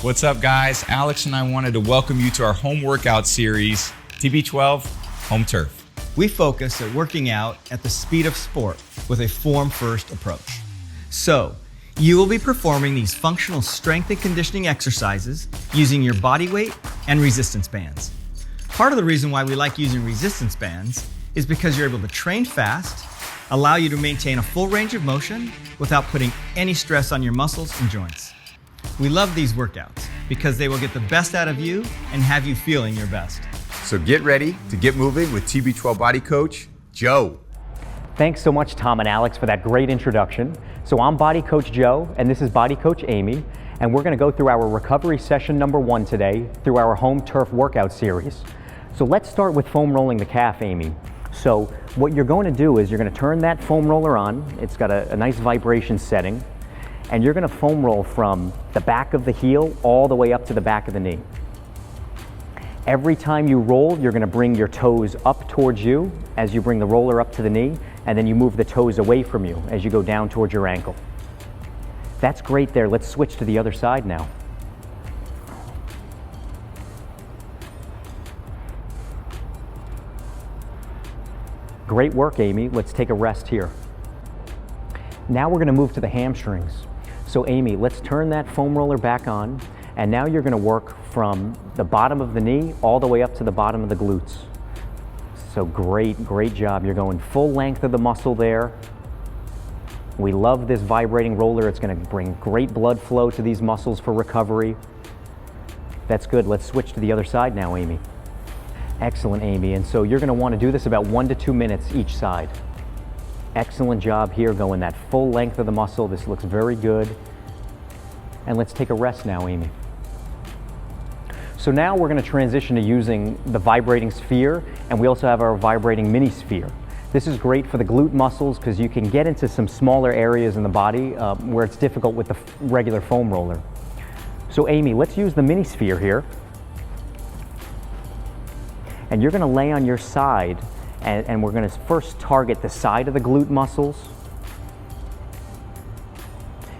What's up, guys? Alex and I wanted to welcome you to our home workout series, TB12 Home Turf. We focus at working out at the speed of sport with a form-first approach. So, you will be performing these functional strength and conditioning exercises using your body weight and resistance bands. Part of the reason why we like using resistance bands is because you're able to train fast, allow you to maintain a full range of motion without putting any stress on your muscles and joints. We love these workouts because they will get the best out of you and have you feeling your best. So get ready to get moving with TB12 Body Coach, Joe. Thanks so much, Tom and Alex, for that great introduction. So I'm Body Coach Joe, and this is Body Coach Amy, and we're gonna go through our recovery session number 1 today through our home turf workout series. So let's start with foam rolling the calf, Amy. So what you're going to do is you're gonna turn that foam roller on. It's got a nice vibration setting, and you're gonna foam roll from the back of the heel all the way up to the back of the knee. Every time you roll, you're gonna bring your toes up towards you as you bring the roller up to the knee, and then you move the toes away from you as you go down towards your ankle. That's great there. Let's switch to the other side now. Great work, Amy. Let's take a rest here. Now we're gonna move to the hamstrings. So Amy, let's turn that foam roller back on, and now you're gonna work from the bottom of the knee all the way up to the bottom of the glutes. So great job. You're going full length of the muscle there. We love this vibrating roller. It's gonna bring great blood flow to these muscles for recovery. That's good. Let's switch to the other side now, Amy. Excellent, Amy. And so you're gonna wanna do this about 1 to 2 minutes each side. Excellent job here, going that full length of the muscle. This looks very good. And let's take a rest now, Amy. So now we're going to transition to using the vibrating sphere, and we also have our vibrating mini sphere. This is great for the glute muscles because you can get into some smaller areas in the body where it's difficult with the regular foam roller. So Amy, let's use the mini sphere here. And you're going to lay on your side, and we're going to first target the side of the glute muscles.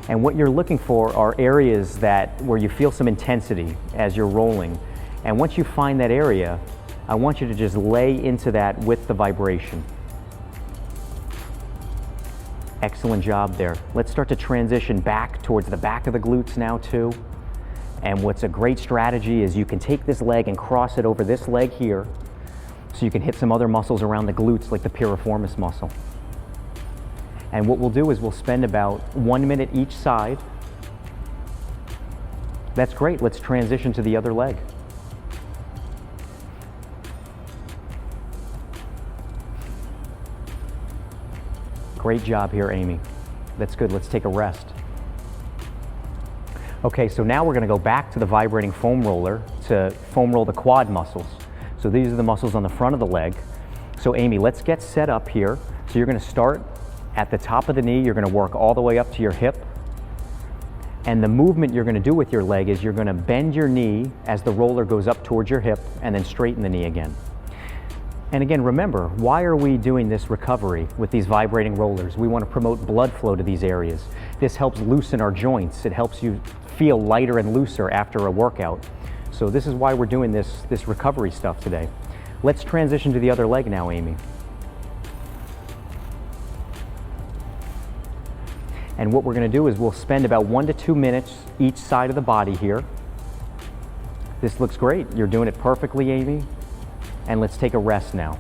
And what you're looking for are areas where you feel some intensity as you're rolling. And once you find that area, I want you to just lay into that with the vibration. Excellent job there. Let's start to transition back towards the back of the glutes now too. And what's a great strategy is you can take this leg and cross it over this leg here, so you can hit some other muscles around the glutes like the piriformis muscle. And what we'll do is we'll spend about 1 minute each side. That's great. Let's transition to the other leg. Great job here, Amy. That's good. Let's take a rest. Okay, so now we're going to go back to the vibrating foam roller to foam roll the quad muscles. So these are the muscles on the front of the leg. So Amy, let's get set up here. So you're going to start at the top of the knee. You're going to work all the way up to your hip. And the movement you're going to do with your leg is you're going to bend your knee as the roller goes up towards your hip, and then straighten the knee again. And again, remember, why are we doing this recovery with these vibrating rollers? We want to promote blood flow to these areas. This helps loosen our joints. It helps you feel lighter and looser after a workout. So this is why we're doing this recovery stuff today. Let's transition to the other leg now, Amy. And what we're going to do is we'll spend about 1 to 2 minutes each side of the body here. This looks great. You're doing it perfectly, Amy. And let's take a rest now.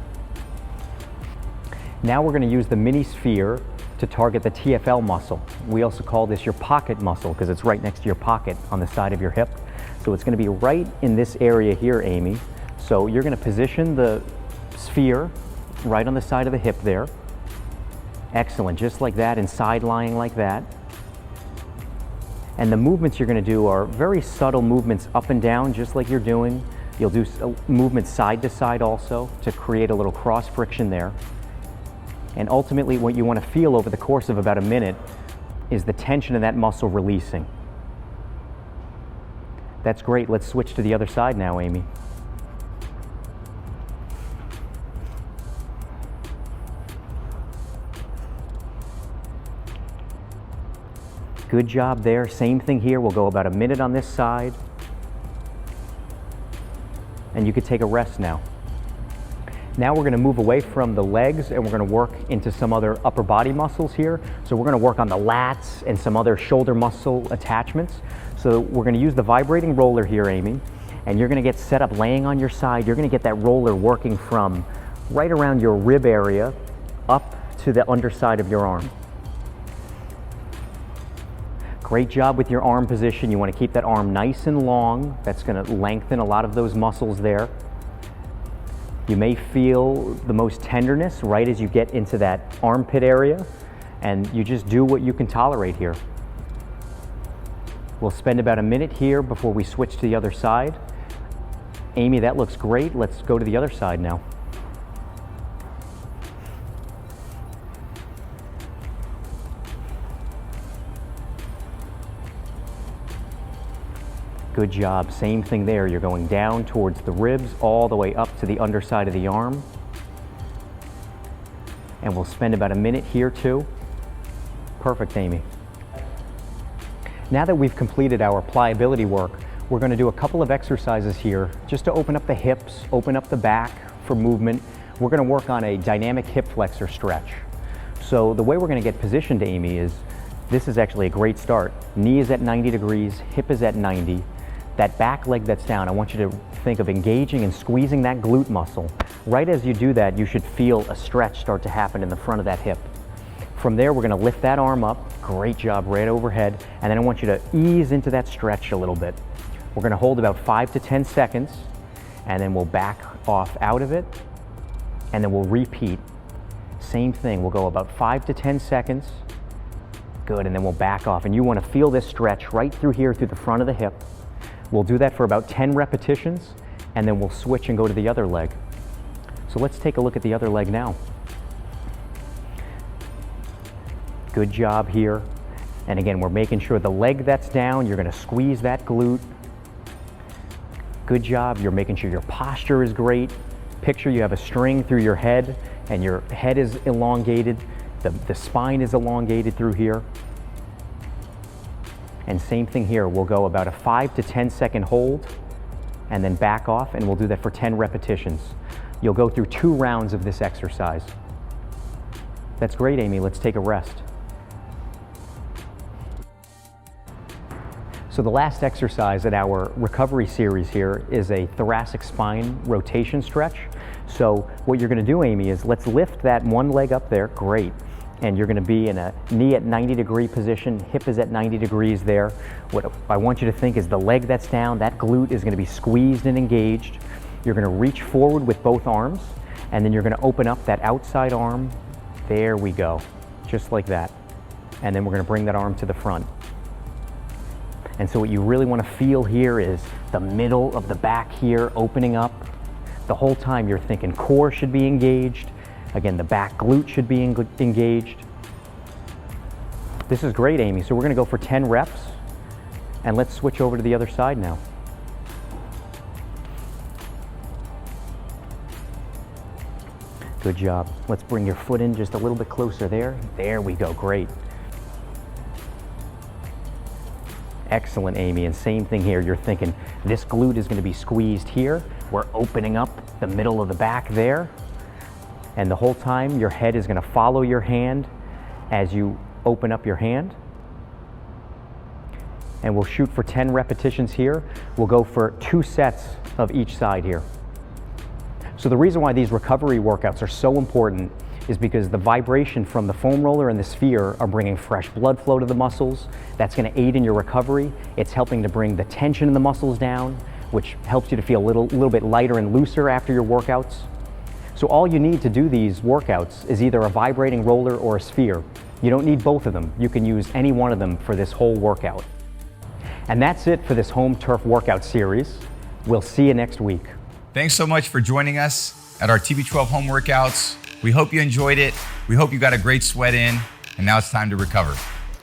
Now we're going to use the mini sphere to target the TFL muscle. We also call this your pocket muscle because it's right next to your pocket on the side of your hip. So it's going to be right in this area here, Amy. So you're going to position the sphere right on the side of the hip there. Excellent, just like that, and side lying like that. And the movements you're going to do are very subtle movements up and down, just like you're doing. You'll do movements side to side also to create a little cross friction there. And ultimately what you want to feel over the course of about a minute is the tension of that muscle releasing. That's great. Let's switch to the other side now, Amy. Good job there. Same thing here. We'll go about a minute on this side. and you could take a rest now. Now we're gonna move away from the legs and we're gonna work into some other upper body muscles here. So we're gonna work on the lats and some other shoulder muscle attachments. So we're gonna use the vibrating roller here, Amy, and you're gonna get set up laying on your side. You're gonna get that roller working from right around your rib area up to the underside of your arm. Great job with your arm position. You wanna keep that arm nice and long. That's gonna lengthen a lot of those muscles there. You may feel the most tenderness right as you get into that armpit area, and you just do what you can tolerate here. We'll spend about a minute here before we switch to the other side. Amy, that looks great. Let's go to the other side now. Good job, same thing there. You're going down towards the ribs, all the way up to the underside of the arm. And we'll spend about a minute here too. Perfect, Amy. Now that we've completed our pliability work, we're gonna do a couple of exercises here just to open up the hips, open up the back for movement. We're gonna work on a dynamic hip flexor stretch. So the way we're gonna get positioned, Amy, is this is actually a great start. Knee is at 90 degrees, hip is at 90. That back leg that's down, I want you to think of engaging and squeezing that glute muscle. Right as you do that, you should feel a stretch start to happen in the front of that hip. From there, we're gonna lift that arm up. Great job, right overhead. And then I want you to ease into that stretch a little bit. We're gonna hold about 5 to 10 seconds, and then we'll back off out of it, and then we'll repeat. Same thing, we'll go about 5 to 10 seconds. Good, and then we'll back off. And you wanna feel this stretch right through here, through the front of the hip. We'll do that for about 10 repetitions, and then we'll switch and go to the other leg. So let's take a look at the other leg now. Good job here. And again, we're making sure the leg that's down, you're gonna squeeze that glute. Good job, you're making sure your posture is great. Picture you have a string through your head, and your head is elongated, the spine is elongated through here. And same thing here, we'll go about a 5 to 10 second hold and then back off, and we'll do that for 10 repetitions. You'll go through 2 rounds of this exercise. That's great, Amy, let's take a rest. So the last exercise in our recovery series here is a thoracic spine rotation stretch. So what you're gonna do, Amy, is let's lift that one leg up there, great. And you're gonna be in a knee at 90-degree position, hip is at 90 degrees there. What I want you to think is the leg that's down, that glute is gonna be squeezed and engaged. You're gonna reach forward with both arms, and then you're gonna open up that outside arm. There we go, just like that. And then we're gonna bring that arm to the front. And so what you really wanna feel here is the middle of the back here opening up. The whole time you're thinking core should be engaged. Again, the back glute should be engaged. This is great, Amy. So we're gonna go for 10 reps, and let's switch over to the other side now. Good job. Let's bring your foot in just a little bit closer there. There we go, great. Excellent, Amy, and same thing here. You're thinking this glute is gonna be squeezed here. We're opening up the middle of the back there. And the whole time, your head is gonna follow your hand as you open up your hand. And we'll shoot for 10 repetitions here. We'll go for 2 sets of each side here. So the reason why these recovery workouts are so important is because the vibration from the foam roller and the sphere are bringing fresh blood flow to the muscles. That's gonna aid in your recovery. It's helping to bring the tension in the muscles down, which helps you to feel a little bit lighter and looser after your workouts. So all you need to do these workouts is either a vibrating roller or a sphere. You don't need both of them. You can use any one of them for this whole workout. And that's it for this home turf workout series. We'll see you next week. Thanks so much for joining us at our TB12 home workouts. We hope you enjoyed it. We hope you got a great sweat in, and now it's time to recover.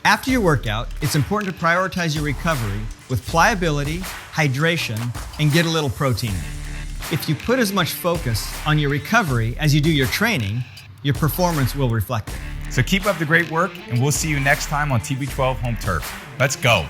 After your workout, it's important to prioritize your recovery with pliability, hydration, and get a little protein. If you put as much focus on your recovery as you do your training, your performance will reflect it. So keep up the great work, and we'll see you next time on TB12 Home Turf. Let's go.